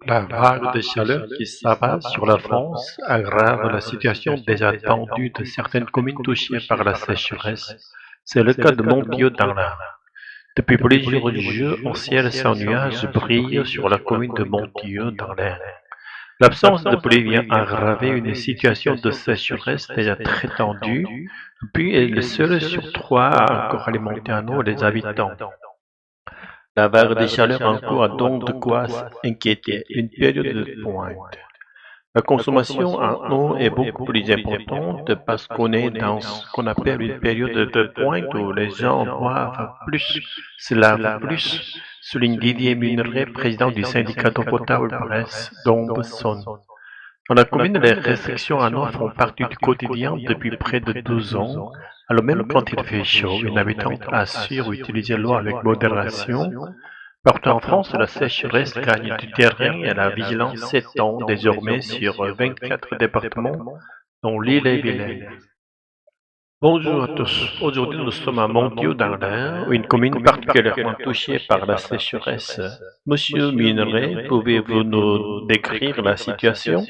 La vague de chaleur qui s'abat sur la France aggrave la situation déjà tendue de certaines communes touchées par la sécheresse. C'est le cas de Montpieu dans l'Ain. Depuis plusieurs jours, un ciel sans nuages brille sur la commune de Montpieu dans l'Ain. L'absence de pluie vient aggraver une situation de sécheresse déjà très tendue, puis est le seul sur trois à encore alimenter en eau les habitants. La vague de chaleur en cours a donc de quoi s'inquiéter, une période de pointe. La consommation en eau est beaucoup plus importante parce qu'on est dans ce qu'on appelle une période de pointe où les gens boivent plus, se lavent plus, souligne Didier Muneret, président du syndicat d'eau potable Bresse d'Ombesson. Dans la commune, les restrictions en eau font partie du quotidien depuis près de 12 ans. Alors même quand il fait chaud, une habitante assure utiliser l'eau avec modération. Partout en France, la sécheresse gagne du terrain et la vigilance s'étend désormais sur 24 départements, dont l'île et Vilaine. Bonjour à tous. Aujourd'hui, nous sommes à Montpieu dans l'Ain, une commune particulièrement touchée par la sécheresse. Monsieur Mineret, pouvez-vous nous décrire la situation?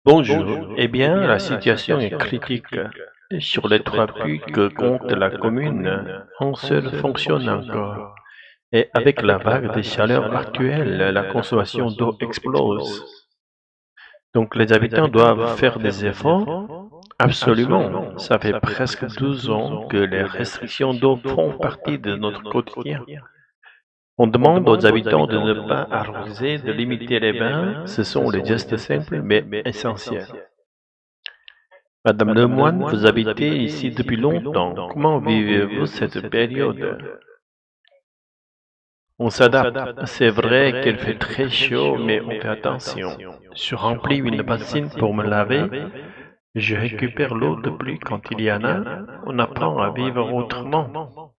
Bonjour. Eh bien, la situation est critique. Sur les trois puits que compte la commune, un seul fonctionne encore. Et avec la vague de chaleur actuelle, la consommation d'eau explose. Donc les habitants doivent faire des efforts? Absolument. Ça fait presque 12 ans que les restrictions d'eau font partie de notre quotidien. On demande aux habitants de ne pas arroser, de limiter les bains. Ce sont les gestes simples mais essentiels. Madame Lemoine, vous habitez ici depuis longtemps. Comment vivez-vous cette période? On s'adapte. C'est vrai qu'il fait très chaud, mais on fait attention. Je remplis une bassine pour me laver. Je récupère l'eau de pluie quand il y en a. On apprend à vivre autrement.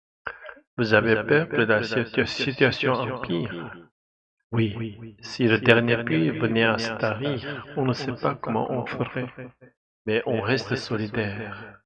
Vous avez peur que la situation empire? Oui. Si le dernier pluie venait à se tarir, on ne sait pas comment on ferait. Mais on reste solidaire.